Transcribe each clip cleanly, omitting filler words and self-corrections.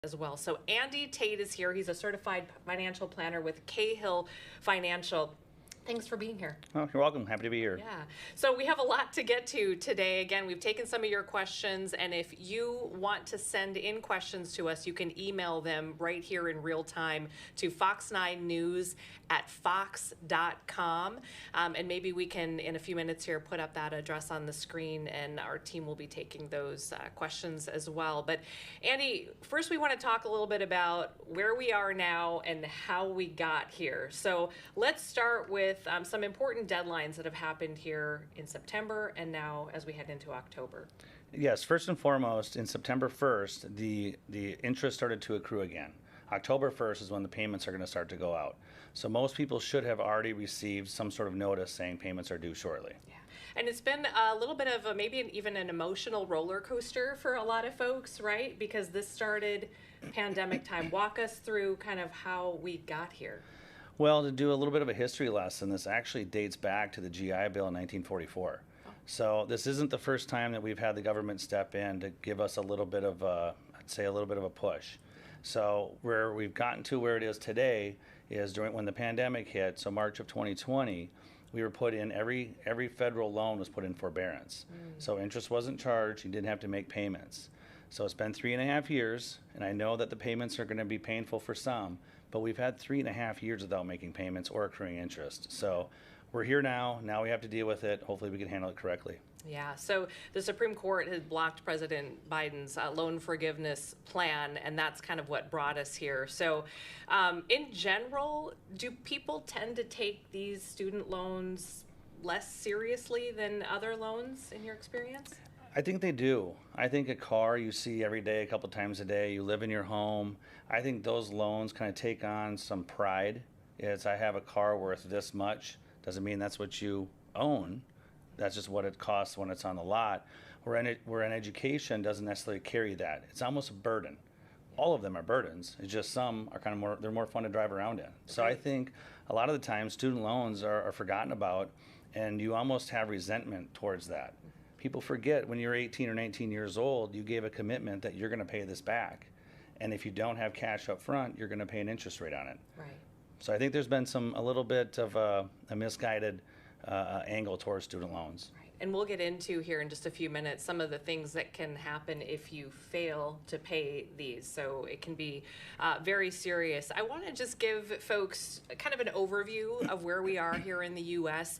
as well. So Andy Tate is here. He's a certified financial planner with Cahill Financial. Thanks for being here. Oh, you're welcome. Happy to be here. Yeah. So we have a lot to get to today. Again, we've taken some of your questions, and if you want to send in questions to us, you can email them right here in real time to fox9news@fox.com. And maybe we can, in a few minutes here, put up that address on the screen, and our team will be taking those questions as well. But Andy, first we want to talk a little bit about where we are now and how we got here. So let's start with some important deadlines that have happened here in September and now as we head into October. Yes, first and foremost, in September 1st, the interest started to accrue again. October 1st is when the payments are going to start to go out. So most people should have already received some sort of notice saying payments are due shortly. Yeah. And it's been a little bit of even an emotional roller coaster for a lot of folks, right? Because this started pandemic time. Walk us through kind of how we got here. Well, to do a little bit of a history lesson, this actually dates back to the GI Bill in 1944. So this isn't the first time that we've had the government step in to give us a little bit of a push. So where we've gotten to where it is today is when the pandemic hit, so March of 2020, we were put in, every federal loan was put in forbearance. So interest wasn't charged, you didn't have to make payments. So it's been 3.5 years, and I know that the payments are going to be painful for some, but we've had 3.5 years without making payments or accruing interest. So we're here now. Now we have to deal with it. Hopefully we can handle it correctly. Yeah, so the Supreme Court has blocked President Biden's loan forgiveness plan, and that's kind of what brought us here. So in general, do people tend to take these student loans less seriously than other loans in your experience? I think they do. I think a car you see every day, a couple times a day, you live in your home. I think those loans kind of take on some pride. It's, I have a car worth this much. Doesn't mean that's what you own. That's just what it costs when it's on the lot. Where an education doesn't necessarily carry that. It's almost a burden. All of them are burdens. It's just some are kind of they're more fun to drive around in. So I think a lot of the time student loans are forgotten about, and you almost have resentment towards that. People forget when you're 18 or 19 years old, you gave a commitment that you're going to pay this back. And if you don't have cash up front, you're going to pay an interest rate on it. Right. So I think there's been a little bit of a misguided angle towards student loans. Right. And we'll get into here in just a few minutes some of the things that can happen if you fail to pay these. So it can be very serious. I want to just give folks kind of an overview of where we are here in the U.S.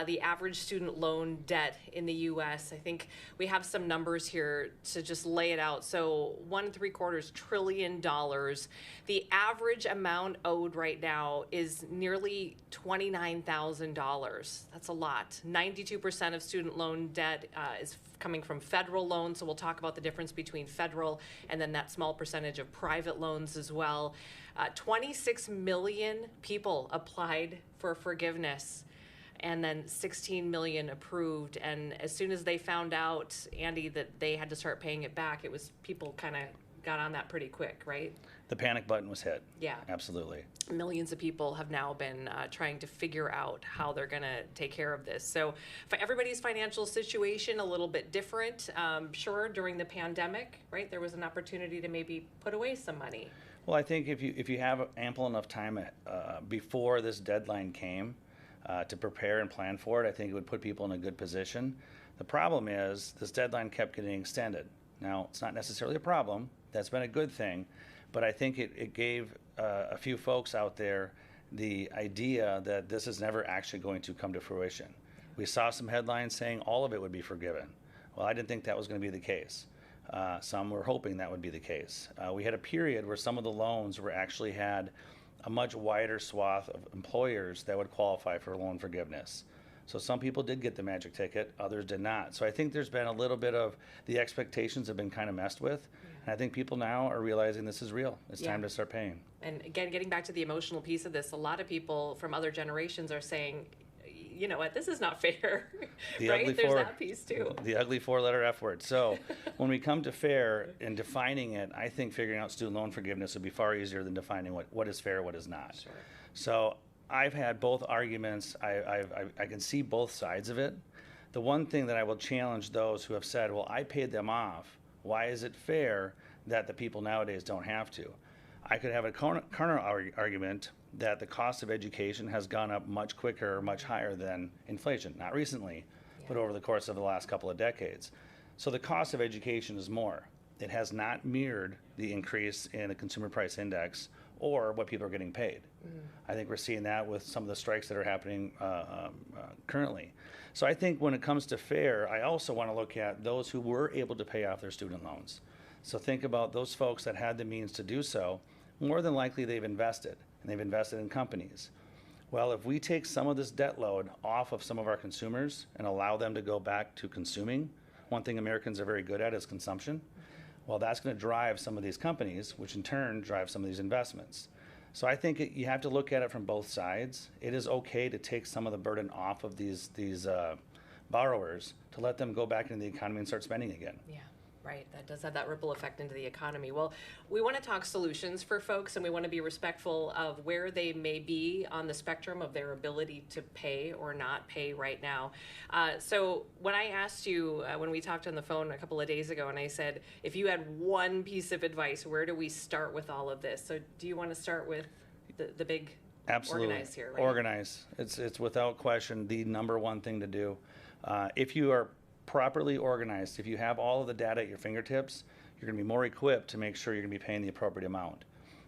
The average student loan debt in the U.S., I think we have some numbers here to just lay it out. So $1.75 trillion. The average amount owed right now is nearly $29,000. That's a lot. 92% of student loan debt is coming from federal loans, so we'll talk about the difference between federal and then that small percentage of private loans as well. 26 million people applied for forgiveness, and then 16 million approved. And as soon as they found out, Andy, that they had to start paying it back, it was people kind of got on that pretty quick, right? The panic button was hit. Yeah. Absolutely. Millions of people have now been trying to figure out how they're going to take care of this. So for everybody's financial situation a little bit different. Sure, during the pandemic, right, there was an opportunity to maybe put away some money. Well, I think if you have ample enough time before this deadline came to prepare and plan for it, I think it would put people in a good position. The problem is this deadline kept getting extended. Now, it's not necessarily a problem. That's been a good thing. But I think it gave a few folks out there the idea that this is never actually going to come to fruition. We saw some headlines saying all of it would be forgiven. Well, I didn't think that was going to be the case. Some were hoping that would be the case. We had a period where some of the loans actually had a much wider swath of employers that would qualify for loan forgiveness. So some people did get the magic ticket, others did not. So I think there's been a little bit of the expectations have been kind of messed with. And I think people now are realizing this is real. It's time to start paying. And again, getting back to the emotional piece of this, a lot of people from other generations are saying, you know what, this is not fair, right? There's that piece too. The ugly four-letter F word. So when we come to fair and defining it, I think figuring out student loan forgiveness would be far easier than defining what is fair, what is not. Sure. So I've had both arguments. I can see both sides of it. The one thing that I will challenge those who have said, well, I paid them off. Why is it fair that the people nowadays don't have to. I could have a counter argument that the cost of education has gone up much quicker, much higher than inflation. Not recently, but over the course of the last couple of decades. So the cost of education is more. It has not mirrored the increase in the consumer price index or what people are getting paid. I think we're seeing that with some of the strikes that are happening currently. So I think when it comes to fair, I also want to look at those who were able to pay off their student loans. So think about those folks that had the means to do so. More than likely they've invested, and they've invested in companies. Well, if we take some of this debt load off of some of our consumers and allow them to go back to consuming, one thing Americans are very good at is consumption. Well, that's going to drive some of these companies, which in turn drive some of these investments. So I think you have to look at it from both sides. It is okay to take some of the burden off of these borrowers to let them go back into the economy and start spending again. Yeah. Right, that does have that ripple effect into the economy. Well, we want to talk solutions for folks, and we want to be respectful of where they may be on the spectrum of their ability to pay or not pay right now. So when I asked you, when we talked on the phone a couple of days ago, and I said, if you had one piece of advice, where do we start with all of this? So do you want to start with the big Absolutely. Organize here, right? Organize. It's without question the number one thing to do. If you are properly organized, if you have all of the data at your fingertips, you're going to be more equipped to make sure you're going to be paying the appropriate amount.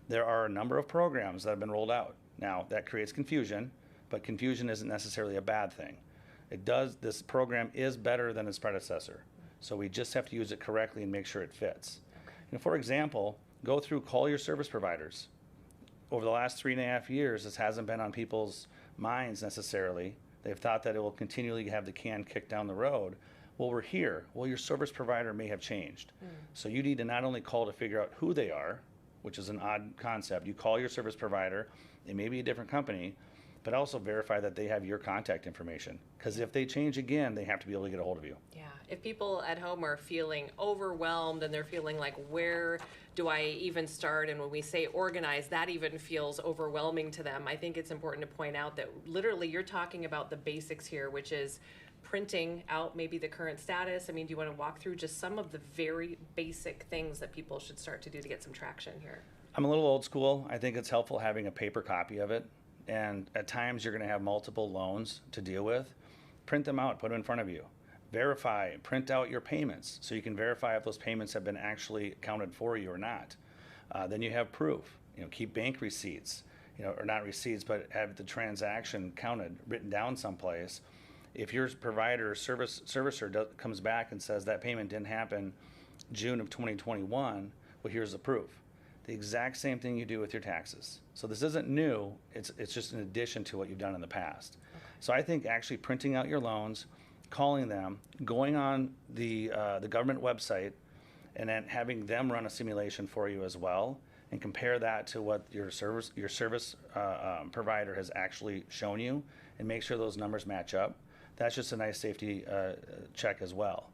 There are a number of programs that have been rolled out. Now, that creates confusion, but confusion isn't necessarily a bad thing. This program is better than its predecessor. So we just have to use it correctly and make sure it fits. For example, go through call your service providers. Over the last 3.5 years, this hasn't been on people's minds necessarily. They've thought that it will continually have the can kicked down the road. Well, we're here. Well, your service provider may have changed. So you need to not only call to figure out who they are, which is an odd concept. You call your service provider. They may be a different company, but also verify that they have your contact information. Because if they change again, they have to be able to get a hold of you. Yeah. If people at home are feeling overwhelmed and they're feeling like, where do I even start? And when we say organize, that even feels overwhelming to them. I think it's important to point out that literally you're talking about the basics here, which is printing out maybe the current status. I mean, do you want to walk through just some of the very basic things that people should start to do to get some traction here? I'm a little old school. I think it's helpful having a paper copy of it. And at times you're going to have multiple loans to deal with. Print them out, put them in front of you. Verify, print out your payments so you can verify if those payments have been actually accounted for you or not. Then you have proof. Keep bank receipts, or not receipts, but have the transaction counted, written down someplace. If your provider or servicer comes back and says that payment didn't happen June of 2021, well, here's the proof. The exact same thing you do with your taxes. So this isn't new. It's just an addition to what you've done in the past. Okay. So I think actually printing out your loans, calling them, going on the government website, and then having them run a simulation for you as well, and compare that to what your service provider has actually shown you, and make sure those numbers match up. That's just a nice safety check as well.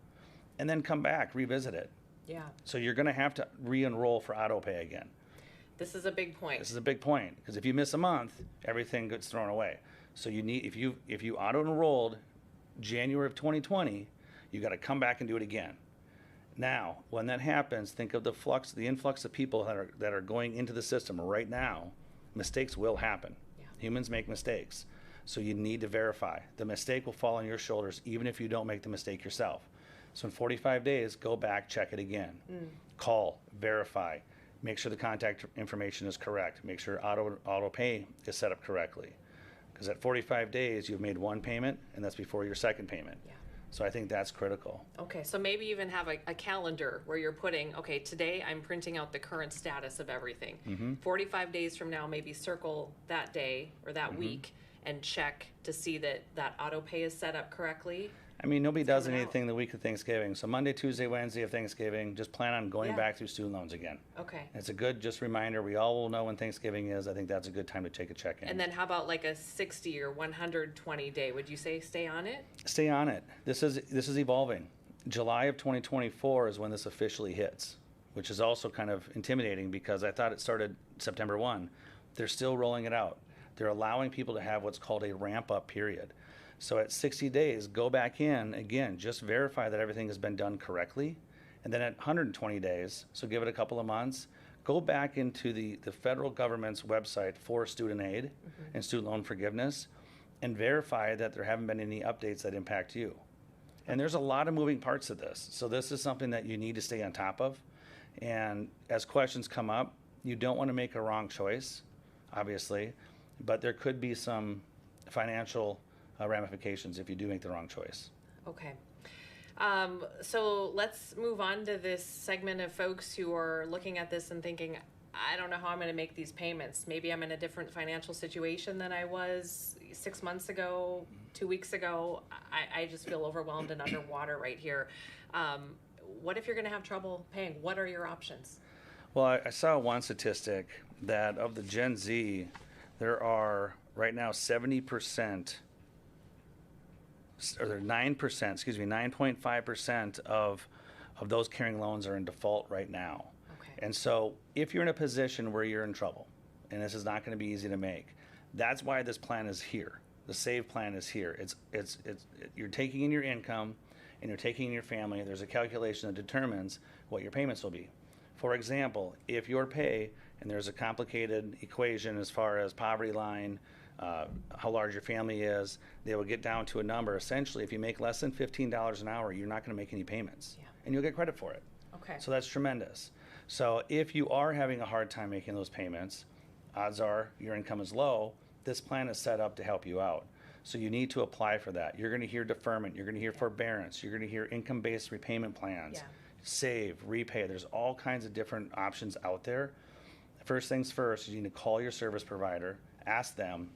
And then come back, revisit it. Yeah. So you're going to have to re-enroll for auto pay again. This is a big point. This is a big point because if you miss a month, everything gets thrown away. So you need if you auto enrolled January of 2020, you got to come back and do it again. Now, when that happens, think of the influx of people that are going into the system right now. Mistakes will happen. Yeah. Humans make mistakes. So you need to verify. The mistake will fall on your shoulders even if you don't make the mistake yourself. So in 45 days, go back, check it again. Call, verify, make sure the contact information is correct, make sure auto pay is set up correctly. Because at 45 days, you've made one payment, and that's before your second payment. Yeah. So I think that's critical. Okay, so maybe even have a calendar where you're putting, okay, today I'm printing out the current status of everything. 45 days from now, maybe circle that day or that week and check to see that auto pay is set up correctly. I mean, nobody does anything the week of Thanksgiving. So Monday, Tuesday, Wednesday of Thanksgiving, just plan on going back through student loans again. Okay. It's a good just reminder. We all will know when Thanksgiving is. I think that's a good time to take a check in. And then how about like a 60 or 120 day? Would you say stay on it? Stay on it. This is evolving. July of 2024 is when this officially hits, which is also kind of intimidating because I thought it started September 1. They're still rolling it out. They're allowing people to have what's called a ramp-up period. So at 60 days, go back in, again, just verify that everything has been done correctly, And then at 120 days, so give it a couple of months, go back into the federal government's website for student aid and student loan forgiveness and verify that there haven't been any updates that impact you. And there's a lot of moving parts to this. So this is something that you need to stay on top of. And as questions come up, you don't want to make a wrong choice, obviously, but there could be some financial ramifications if you do make the wrong choice. Okay. So let's move on to this segment of folks who are looking at this and thinking, I don't know how I'm going to make these payments. Maybe I'm in a different financial situation than I was 6 months ago, 2 weeks ago. I just feel overwhelmed and underwater right here. What if you're going to have trouble paying? What are your options? Well, I saw one statistic that of the Gen Z, there are right now 70%, or 9%, excuse me, 9.5% of those carrying loans are in default right now. Okay. And so if you're in a position where you're in trouble, and this is not going to be easy to make, that's why this plan is here. The SAVE plan is here. You're taking in your income and you're taking in your family. There's a calculation that determines what your payments will be. For example, if your pay, and there's a complicated equation as far as poverty line, how large your family is, they will get down to a number. Essentially, if you make less than $15 an hour, you're not going to make any payments, and you'll get credit for it. Okay. So that's tremendous. So if you are having a hard time making those payments, odds are your income is low. This plan is set up to help you out. So you need to apply for that. You're going to hear deferment. You're going to hear forbearance. You're going to hear income-based repayment plans, save, repay. There's all kinds of different options out there. First things first, you need to call your service provider, ask them,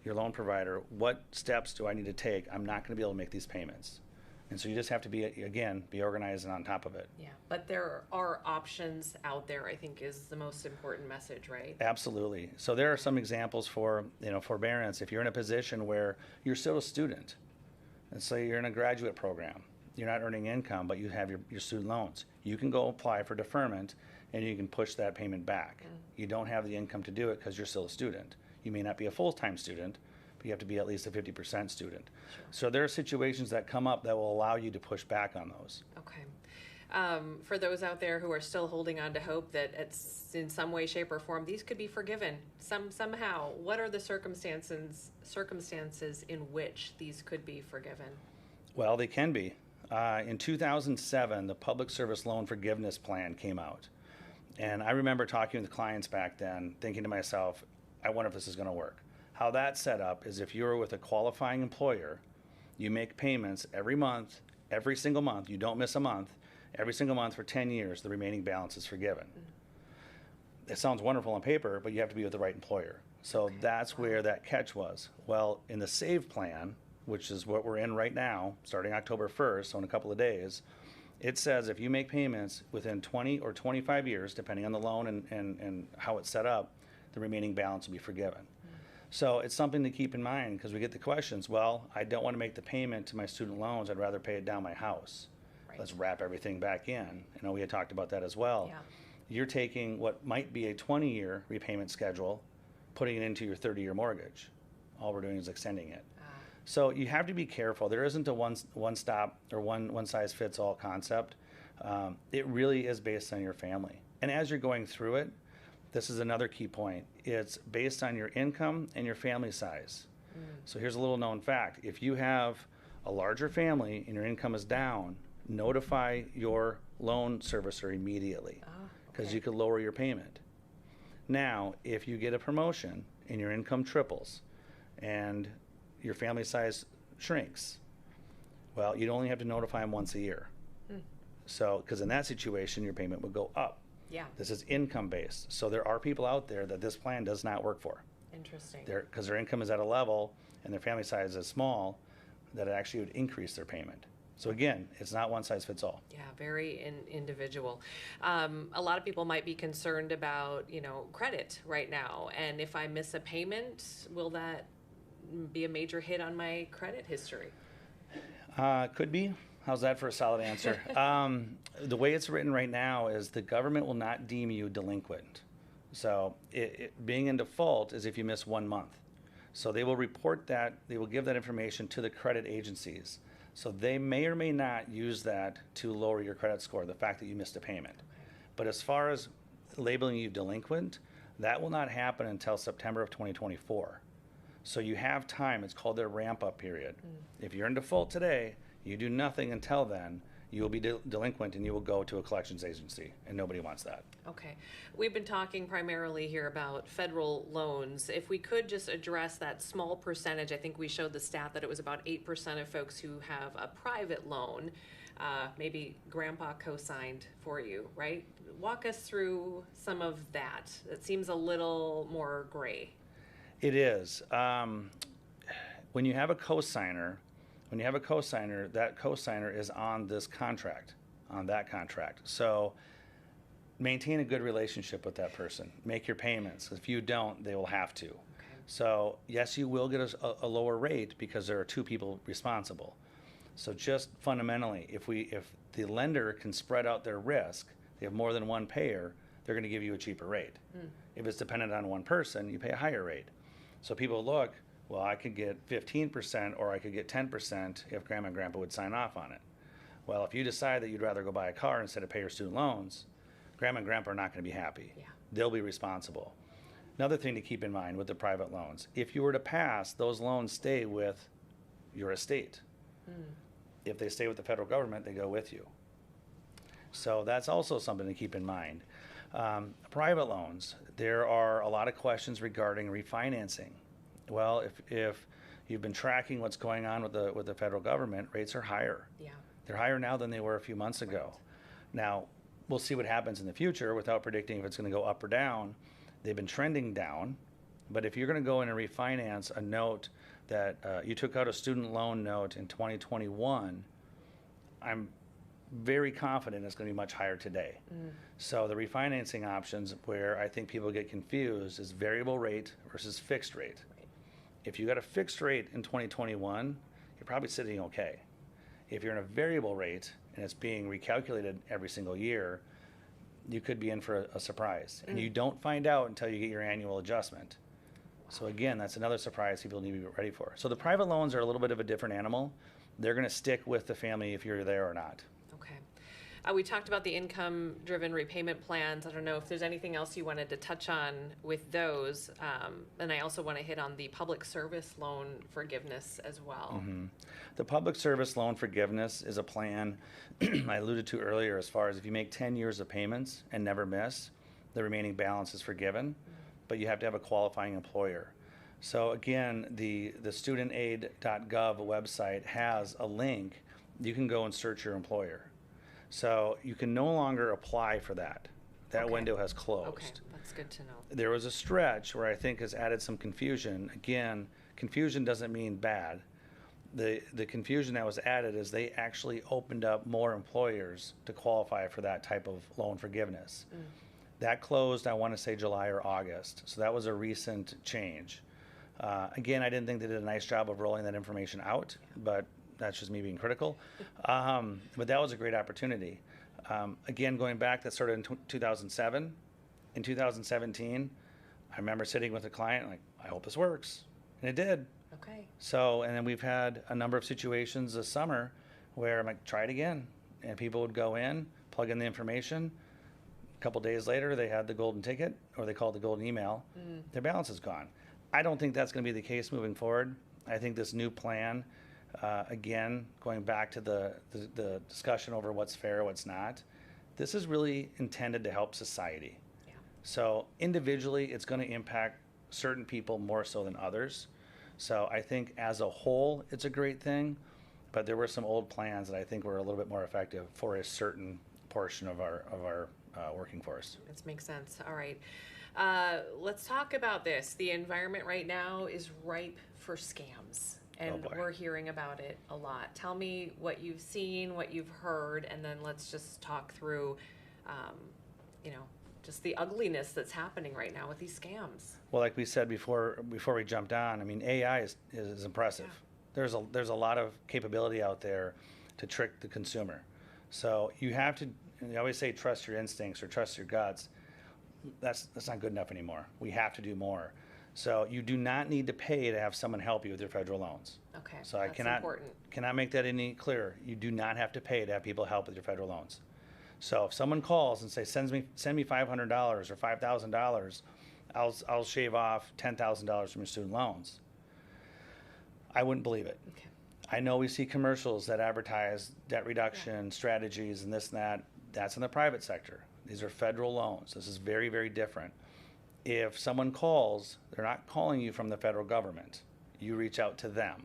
your loan provider, what steps do I need to take? I'm not going to be able to make these payments. And so you just have to be organized and on top of it. Yeah, but there are options out there, I think, is the most important message, right? Absolutely. So there are some examples for, forbearance. If you're in a position where you're still a student, let's say you're in a graduate program, you're not earning income, but you have your student loans, you can go apply for deferment and you can push that payment back. You don't have the income to do it because you're still a student. You may not be a full-time student, but you have to be at least a 50% student. Sure. So there are situations that come up that will allow you to push back on those. Okay. For those out there who are still holding on to hope that it's in some way, shape, or form, these could be forgiven somehow. What are the circumstances in which these could be forgiven? Well, they can be. In 2007, the Public Service Loan Forgiveness Plan came out. And I remember talking with clients back then, thinking to myself, I wonder if this is going to work. How that's set up is if you're with a qualifying employer, you make payments every month, every single month, you don't miss a month, every single month for 10 years, the remaining balance is forgiven. It sounds wonderful on paper, but you have to be with the right employer. So that's where that catch was. Well, in the SAVE plan, which is what we're in right now, starting October 1st, so in a couple of days, it says if you make payments within 20 or 25 years, depending on the loan and how it's set up, the remaining balance will be forgiven. So it's something to keep in mind because we get the questions, well, I don't want to make the payment to my student loans. I'd rather pay it down my house. Right. Let's wrap everything back in. I know we had talked about that as well. Yeah. You're taking what might be a 20-year repayment schedule, putting it into your 30-year mortgage. All we're doing is extending it. So you have to be careful. There isn't a one-stop or one-size-fits-all concept. It really is based on your family. And as you're going through it, this is another key point. It's based on your income and your family size. So here's a little known fact. If you have a larger family and your income is down, notify your loan servicer immediately because you could lower your payment. Now, if you get a promotion and your income triples and your family size shrinks, well, you'd only have to notify them once a year. So, because in that situation, your payment would go up. Yeah. This is income based. So there are people out there that this plan does not work for. Interesting. Because their income is at a level and their family size is small, that it actually would increase their payment. So again, it's not one size fits all. Yeah, very individual. A lot of people might be concerned about, credit right now. And if I miss a payment, will that be a major hit on my credit history? Could be. How's that for a solid answer? The way it's written right now is the government will not deem you delinquent. So being in default is if you miss 1 month. So they will report that, they will give that information to the credit agencies. So they may or may not use that to lower your credit score, the fact that you missed a payment. But as far as labeling you delinquent, that will not happen until September of 2024. So you have time. It's called their ramp-up period. If you're in default today, you do nothing until then, you will be delinquent and you will go to a collections agency, and nobody wants that. Okay. We've been talking primarily here about federal loans. If we could just address that small percentage, I think we showed the stat that it was about 8% of folks who have a private loan. Maybe grandpa co-signed for you, right? Walk us through some of that. It seems a little more gray. It is. When you have a co-signer, that co-signer is on this contract, on that contract. So maintain a good relationship with that person. Make your payments. If you don't, they will have to. Okay. So yes, you will get a lower rate because there are two people responsible. So just fundamentally, if the lender can spread out their risk, they have more than one payer, they're going to give you a cheaper rate. If it's dependent on one person, you pay a higher rate. So people look, well, I could get 15% or I could get 10% if grandma and grandpa would sign off on it. Well, if you decide that you'd rather go buy a car instead of pay your student loans, grandma and grandpa are not going to be happy. Yeah. They'll be responsible. Another thing to keep in mind with the private loans, if you were to pass, those loans stay with your estate. If they stay with the federal government, they go with you. So that's also something to keep in mind. Private loans, there are a lot of questions regarding refinancing. Well, if you've been tracking what's going on with the federal government, rates are higher. Yeah. They're higher now than they were a few months ago. Right. Now, we'll see what happens in the future without predicting if it's going to go up or down. They've been trending down, but if you're going to go in and refinance a note that you took out a student loan note in 2021, I'm very confident it's going to be much higher today. So the refinancing options where I think people get confused is variable rate versus fixed rate. Right. If you got a fixed rate in 2021, you're probably sitting okay. If you're in a variable rate and it's being recalculated every single year, you could be in for a surprise. And you don't find out until you get your annual adjustment. So again, that's another surprise people need to be ready for. So the private loans are a little bit of a different animal. They're going to stick with the family if you're there or not. Okay. We talked about the income-driven repayment plans. I don't know if there's anything else you wanted to touch on with those. And I also want to hit on the public service loan forgiveness as well. The public service loan forgiveness is a plan I alluded to earlier as far as if you make 10 years of payments and never miss, the remaining balance is forgiven, but you have to have a qualifying employer. So again, the studentaid.gov website has a link. You can go and search your employer. So you can no longer apply for that. That window has closed. Okay, that's good to know. There was a stretch where I think has added some confusion. Again, confusion doesn't mean bad. The confusion that was added is they actually opened up more employers to qualify for that type of loan forgiveness. That closed, I want to say July or August. So that was a recent change. Again, I didn't think they did a nice job of rolling that information out, but that's just me being critical. But that was a great opportunity. Again, going back, that started in 2007. In 2017, I remember sitting with a client like, I hope this works. And it did. Okay. So, and then we've had a number of situations this summer where I'm like, try it again. And people would go in, plug in the information. A couple days later, they had the golden ticket, or they called the golden email. Their balance is gone. I don't think that's going to be the case moving forward. I think this new plan, again, going back to the discussion over what's fair, what's not, this is really intended to help society. Yeah. So individually, it's going to impact certain people more so than others. So I think as a whole, it's a great thing, but there were some old plans that I think were a little bit more effective for a certain portion of our working force. That makes sense. All right. Let's talk about this. The environment right now is ripe for scams, and we're hearing about it a lot. Tell me what you've seen, what you've heard, and then let's just talk through, just the ugliness that's happening right now with these scams. Well, like we said before we jumped on, I mean, AI is impressive. Yeah. There's a lot of capability out there to trick the consumer. So you have to, they always say trust your instincts or trust your guts. That's not good enough anymore. We have to do more. So you do not need to pay to have someone help you with your federal loans. Okay, So I that's cannot important. cannot make that any clearer. You do not have to pay to have people help with your federal loans. So if someone calls and say send me $500 or $5,000, I'll shave off $10,000 from your student loans. I wouldn't believe it. Okay. I know we see commercials that advertise debt reduction strategies and this and that. That's in the private sector. These are federal loans. This is very, very different. If someone calls, they're not calling you from the federal government. You reach out to them.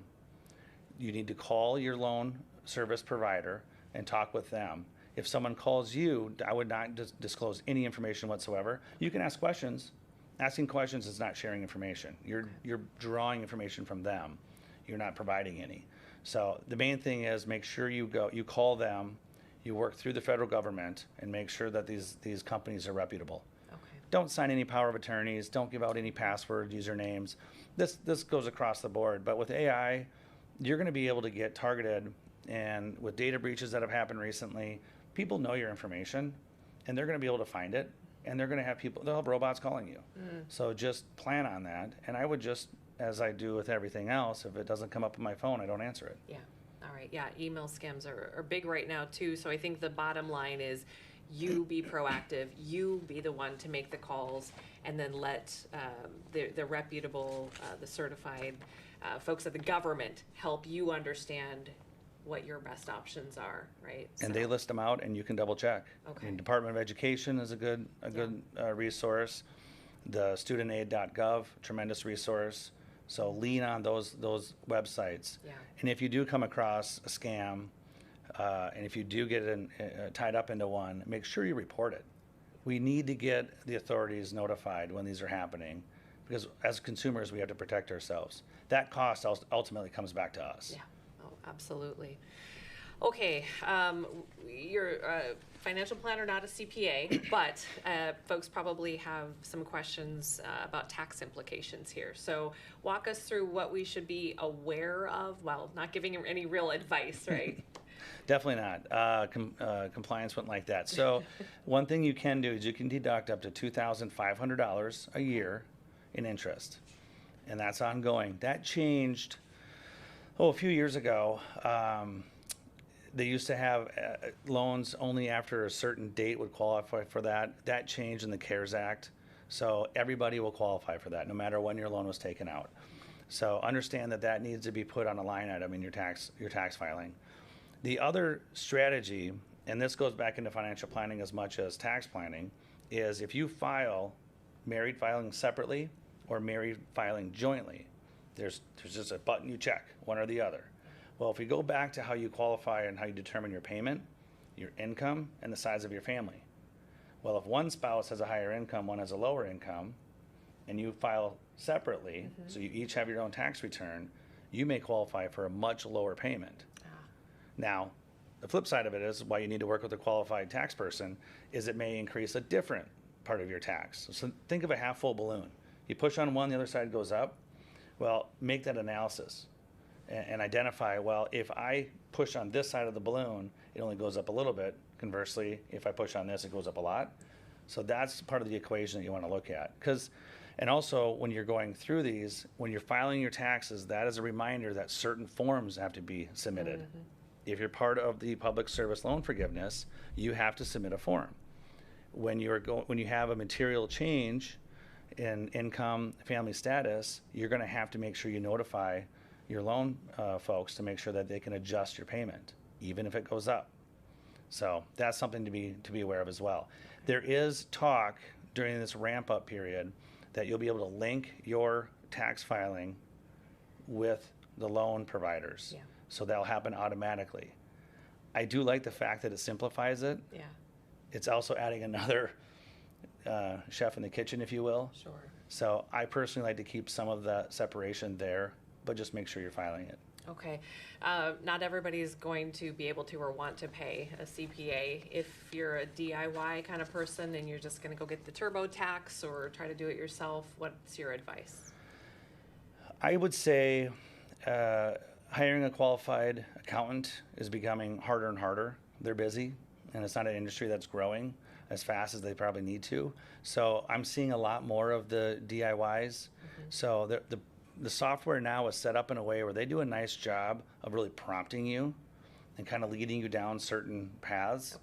You need to call your loan service provider and talk with them. If someone calls you, I would not disclose any information whatsoever. You can ask questions. Asking questions is not sharing information. You're drawing information from them. You're not providing any. So the main thing is make sure you call them, you work through the federal government, and make sure that these companies are reputable. Okay. Don't sign any power of attorneys. Don't give out any passwords, usernames. This goes across the board. But with AI, you're going to be able to get targeted. And with data breaches that have happened recently, people know your information, and they're going to be able to find it. And they're going to have they'll have robots calling you. So just plan on that. And I would just, as I do with everything else, if it doesn't come up on my phone, I don't answer it. Yeah. All right. Yeah. Email scams are big right now too. So I think the bottom line is you be proactive, you be the one to make the calls, and then let the reputable, the certified folks at the government help you understand what your best options are, right? And they list them out, and you can double check. Okay. And Department of Education is a good resource. The studentaid.gov, tremendous resource. So lean on those websites. Yeah. And if you do come across a scam, and if you do get tied up into one, make sure you report it. We need to get the authorities notified when these are happening, because as consumers, we have to protect ourselves. That cost ultimately comes back to us. Yeah. Oh, absolutely. Okay, you're a financial planner, not a CPA, but folks probably have some questions about tax implications here. So walk us through what we should be aware of while not giving any real advice, right? Definitely not. Compliance wouldn't like that. So one thing you can do is you can deduct up to $2,500 a year in interest, and that's ongoing. That changed, a few years ago. They used to have loans only after a certain date would qualify for that. That changed in the CARES Act. So everybody will qualify for that, no matter when your loan was taken out. So understand that needs to be put on a line item in your tax filing. The other strategy, and this goes back into financial planning as much as tax planning, is if you file married filing separately or married filing jointly, there's just a button you check, one or the other. Well, if we go back to how you qualify and how you determine your payment, your income, and the size of your family. Well, if one spouse has a higher income, one has a lower income, and you file separately, so you each have your own tax return, you may qualify for a much lower payment. Now, the flip side of it is why you need to work with a qualified tax person is it may increase a different part of your tax. So think of a half full balloon. You push on one, the other side goes up. Well, make that analysis and identify, well, if I push on this side of the balloon, it only goes up a little bit. Conversely, if I push on this, it goes up a lot. So that's part of the equation that you want to look at. And also, when you're going through these, when you're filing your taxes, that is a reminder that certain forms have to be submitted. If you're part of the public service loan forgiveness, you have to submit a form. When you have a material change in income, family status, you're going to have to make sure you notify your loan folks to make sure that they can adjust your payment, even if it goes up. So that's something to be aware of as well. There is talk during this ramp up period that you'll be able to link your tax filing with the loan providers. Yeah. So that'll happen automatically. I do like the fact that it simplifies it. Yeah. It's also adding another chef in the kitchen, if you will. Sure. So I personally like to keep some of the separation there, but just make sure you're filing it. Okay. Not everybody's going to be able to or want to pay a CPA. If you're a DIY kind of person and you're just going to go get the TurboTax or try to do it yourself, what's your advice? I would say hiring a qualified accountant is becoming harder and harder. They're busy, and it's not an industry that's growing as fast as they probably need to. So I'm seeing a lot more of the DIYs. So the software now is set up in a way where they do a nice job of really prompting you and kind of leading you down certain paths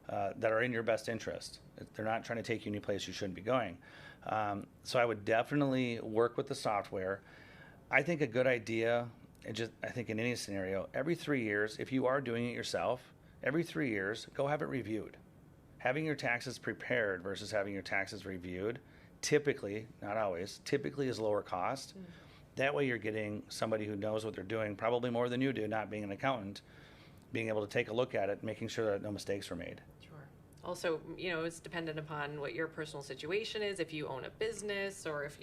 that are in your best interest. They're not trying to take you any place you shouldn't be going. So I would definitely work with the software. I think a good idea, I think in any scenario, every 3 years, if you are doing it yourself, every 3 years, go have it reviewed. Having your taxes prepared versus having your taxes reviewed, typically, not always, typically is lower cost. That way you're getting somebody who knows what they're doing, probably more than you do, not being an accountant, being able to take a look at it, making sure that no mistakes were made. Sure. Also, it's dependent upon what your personal situation is, if you own a business, or if,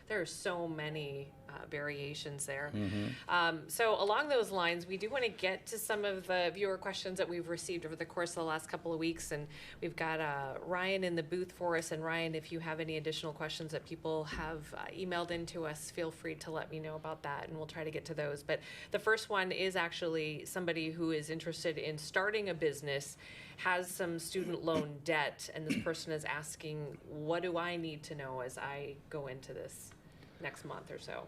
there are so many variations there. So along those lines, we do want to get to some of the viewer questions that we've received over the course of the last couple of weeks. And we've got Ryan in the booth for us. And Ryan, if you have any additional questions that people have emailed into us, feel free to let me know about that, and we'll try to get to those. But the first one is actually somebody who is interested in starting a business, has some student loan debt, and this person is asking, what do I need to know as I go into this next month or so?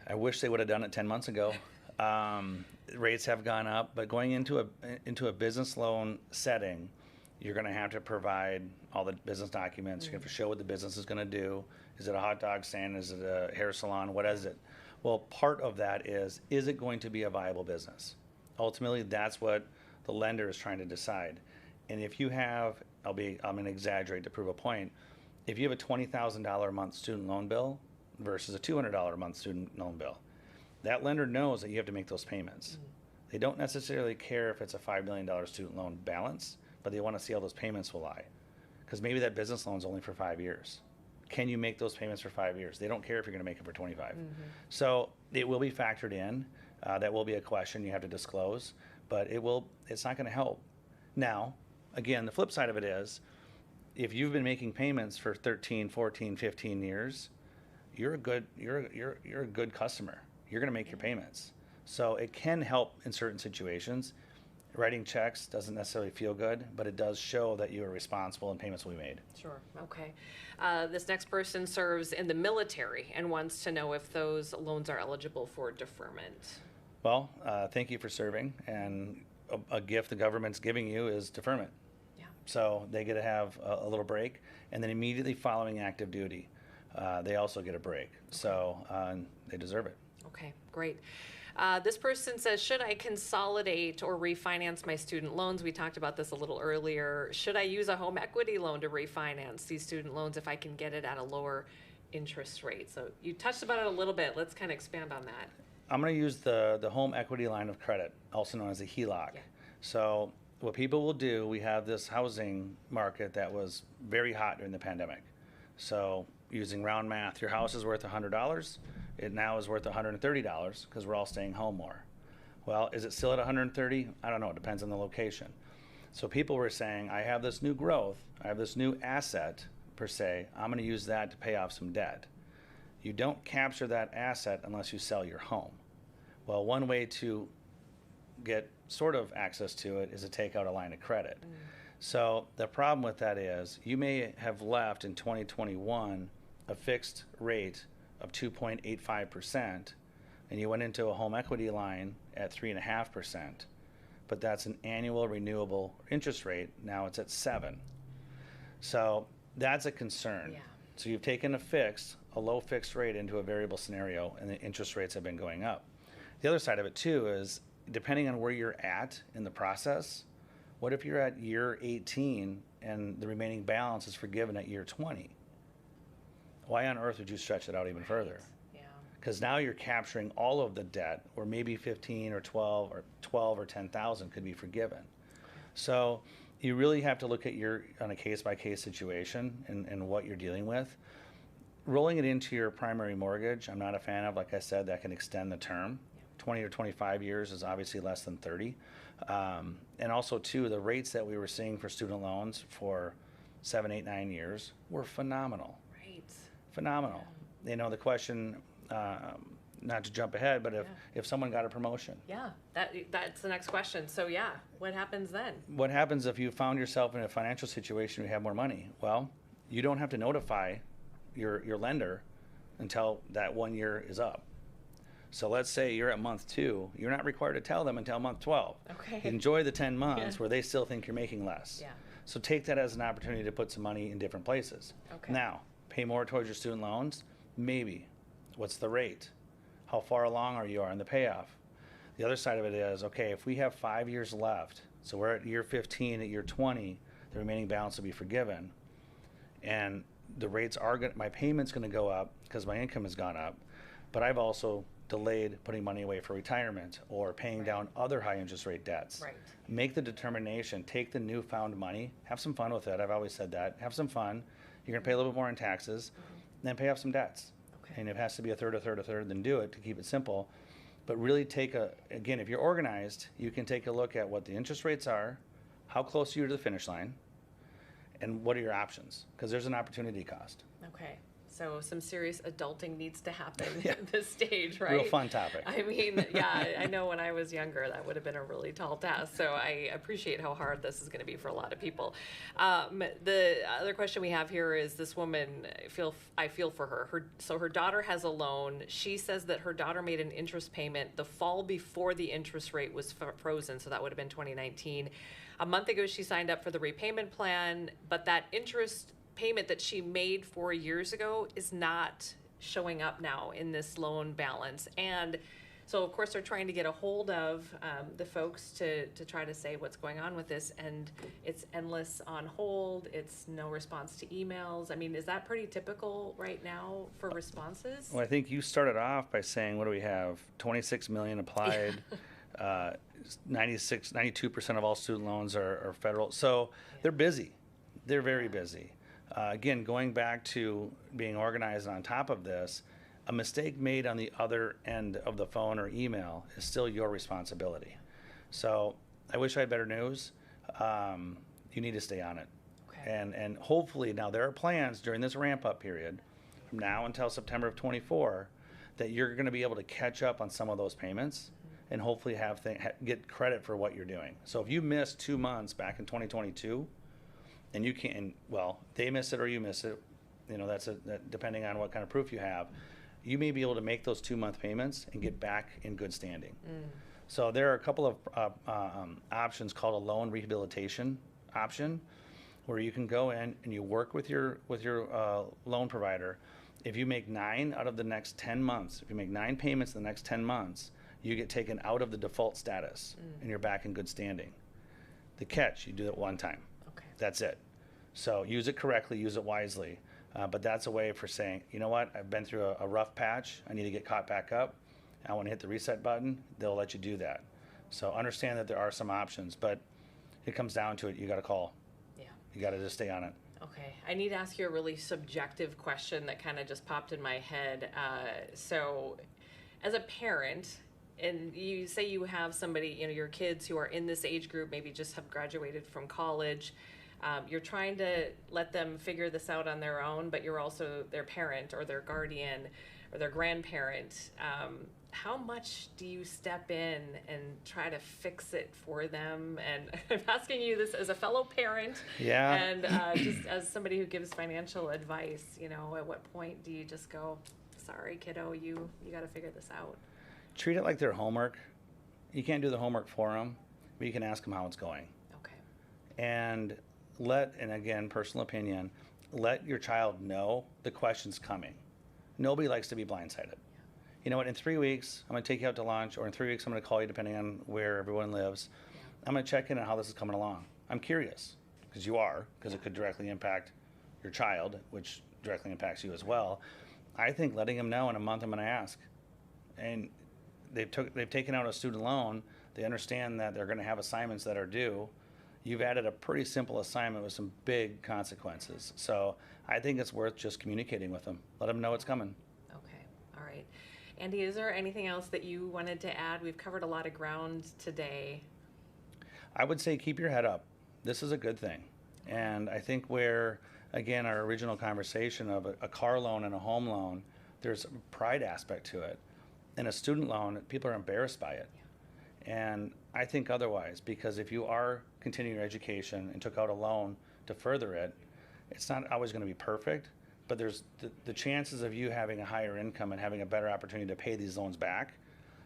I wish they would have done it 10 months ago. Rates have gone up, but going into a business loan setting, you're going to have to provide all the business documents. You're going to have to show what the business is going to do. Is it a hot dog stand? Is it a hair salon? What is it? Well, part of that is it going to be a viable business? Ultimately, that's what the lender is trying to decide. And if you have, I'm going to exaggerate to prove a point, if you have a $20,000 a month student loan bill versus a $200 a month student loan bill, that lender knows that you have to make those payments. They don't necessarily care if it's a $5 million student loan balance, but they want to see how those payments will lie. Because maybe that business loan is only for 5 years. Can you make those payments for 5 years? They don't care if you're going to make it for 25. So it will be factored in. That will be a question you have to disclose, but it's not going to help. Now, again, the flip side of it is, if you've been making payments for 13, 14, 15 years, you're a good customer. You're going to make your payments. So it can help in certain situations. Writing checks doesn't necessarily feel good, but it does show that you are responsible and payments will be made. Sure. Okay. This next person serves in the military and wants to know if those loans are eligible for deferment. Well, thank you for serving, and a gift the government's giving you is deferment. So they get to have a little break, and then immediately following active duty, they also get a break. So they deserve it. Okay, great. This person says, should I consolidate or refinance my student loans? We talked about this a little earlier. Should I use a home equity loan to refinance these student loans if I can get it at a lower interest rate? So you touched about it a little bit. Let's kind of expand on that. I'm going to use the home equity line of credit, also known as a HELOC. So what people will do, we have this housing market that was very hot during the pandemic. So using round math, your house is worth $100. It now is worth $130 because we're all staying home more. Well, is it still at $130? I don't know. It depends on the location. So people were saying, I have this new growth. I have this new asset, per se. I'm going to use that to pay off some debt. You don't capture that asset unless you sell your home. Well, one way to get sort of access to it is to take out a line of credit. So the problem with that is you may have left in 2021 a fixed rate of 2.85%, and you went into a home equity line at 3.5%, but that's an annual renewable interest rate. Now it's at 7%. So that's a concern. So you've taken a low fixed rate into a variable scenario, and the interest rates have been going up. The other side of it too is, depending on where you're at in the process, what if you're at year 18 and the remaining balance is forgiven at year 20? Why on earth would you stretch it out even further? Because now you're capturing all of the debt, or maybe 15 or 12 or 10,000 could be forgiven. So you really have to look at on a case-by-case situation and what you're dealing with. Rolling it into your primary mortgage, I'm not a fan of. Like I said, that can extend the term. 20 or 25 years is obviously less than 30. And also, too, the rates that we were seeing for student loans for 7, 8, 9 years were phenomenal. Phenomenal. The question, not to jump ahead, but if someone got a promotion. That's the next question. So what happens then? What happens if you found yourself in a financial situation where you have more money? Well, you don't have to notify your lender until that 1 year is up. So let's say you're at month 2, you're not required to tell them until month 12. Okay. Enjoy the 10 months Yeah. where they still think you're making less. Yeah. So take that as an opportunity to put some money in different places. Okay. Now, pay more towards your student loans? Maybe. What's the rate? How far along are you in the payoff? The other side of it is, okay, if we have 5 years left, so we're at year 15, at year 20, the remaining balance will be forgiven. And the rates are going, my payment's going to go up because my income has gone up, but I've also delayed putting money away for retirement or paying Right. down other high interest rate debts. Right. Make the determination, take the newfound money, have some fun with it. I've always said that. Have some fun. You're going to pay a little bit more in taxes, then pay off some debts. Okay. And if it has to be a third, then do it to keep it simple. But really take again, if you're organized, you can take a look at what the interest rates are, how close are you to the finish line, and what are your options? Because there's an opportunity cost. Okay. So some serious adulting needs to happen Yeah. at this stage, right? Real fun topic. I mean, yeah, I know when I was younger, that would have been a really tall task. So I appreciate how hard this is going to be for a lot of people. The other question we have here is this woman, I feel for her. So her daughter has a loan. She says that her daughter made an interest payment the fall before the interest rate was frozen. So that would have been 2019. A month ago, she signed up for the repayment plan, but that interest payment that she made 4 years ago is not showing up now in this loan balance. And so of course they're trying to get a hold of the folks to try to say what's going on with this, and it's endless on hold. It's no response to emails. I mean, is that pretty typical right now for responses? Well, I think you started off by saying, what do we have? 26 million applied. 92% of all student loans are federal. So they're busy. They're very busy. Again, going back to being organized on top of this, a mistake made on the other end of the phone or email is still your responsibility. So I wish I had better news. You need to stay on it. Okay. And hopefully now there are plans during this ramp up period from now until September of 24 that you're going to be able to catch up on some of those payments and hopefully get credit for what you're doing. So if you missed 2 months back in 2022, and you can't, well, they miss it or you miss it, you know, depending on what kind of proof you have, you may be able to make those 2-month payments and get back in good standing. So there are a couple of options called a loan rehabilitation option, where you can go in and you work with your loan provider. If you make 9 out of the next 10 months, if you make 9 payments in the next 10 months, you get taken out of the default status and you're back in good standing. The catch, you do it one time. Okay. That's it. So use it correctly, use it wisely. But that's a way for saying, you know what, I've been through a rough patch. I need to get caught back up. I want to hit the reset button. They'll let you do that. So understand that there are some options, but it comes down to it. You got to call. Yeah. You got to just stay on it. Okay, I need to ask you a really subjective question that kind of just popped in my head. So, as a parent, and you say you have somebody, you know, your kids who are in this age group, maybe just have graduated from college, you're trying to let them figure this out on their own, but you're also their parent or their guardian or their grandparent. How much do you step in and try to fix it for them? And I'm asking you this as a fellow parent, Yeah. and just as somebody who gives financial advice. You know, at what point do you just go, "Sorry, kiddo, you got to figure this out"? Treat it like their homework. You can't do the homework for them, but you can ask them how it's going. Okay. And again, personal opinion, let your child know the question's coming. Nobody likes to be blindsided. You know what, in 3 weeks, I'm going to take you out to lunch, or in 3 weeks, I'm going to call you depending on where everyone lives. I'm going to check in on how this is coming along. I'm curious, because it could directly impact your child, which directly impacts you as well. I think letting them know in a month, I'm going to ask. And they've taken out a student loan. They understand that they're going to have assignments that are due. You've added a pretty simple assignment with some big consequences. So I think it's worth just communicating with them. Let them know it's coming. Okay. All right. Andy, is there anything else that you wanted to add? We've covered a lot of ground today. I would say keep your head up. This is a good thing. And I think where, again, our original conversation of a car loan and a home loan, there's a pride aspect to it. In a student loan, people are embarrassed by it. And I think otherwise, because if you are continuing your education and took out a loan to further it, it's not always going to be perfect, but there's the chances of you having a higher income and having a better opportunity to pay these loans back,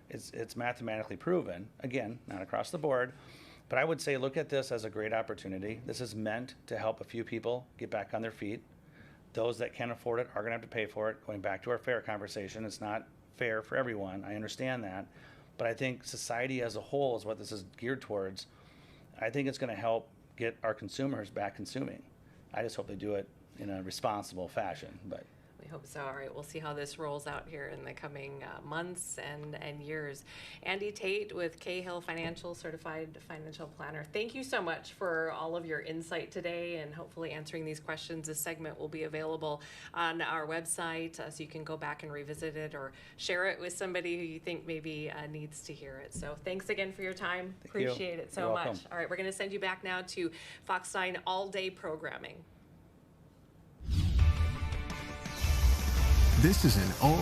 it's mathematically proven. Again, not across the board, but I would say look at this as a great opportunity. This is meant to help a few people get back on their feet. Those that can afford it are going to have to pay for it. Going back to our fair conversation, it's not fair for everyone. I understand that, but I think society as a whole is what this is geared towards. I think it's going to help get our consumers back consuming. I just hope they do it in a responsible fashion, but. We hope so. All right, we'll see how this rolls out here in the coming months and years. Andy Tate with Cahill Financial, Certified Financial Planner. Thank you so much for all of your insight today and hopefully answering these questions. This segment will be available on our website, so you can go back and revisit it or share it with somebody who you think maybe needs to hear it. So thanks again for your time. Appreciate it so much. All right, we're going to send you back now to Fox 9 all-day programming. This is an all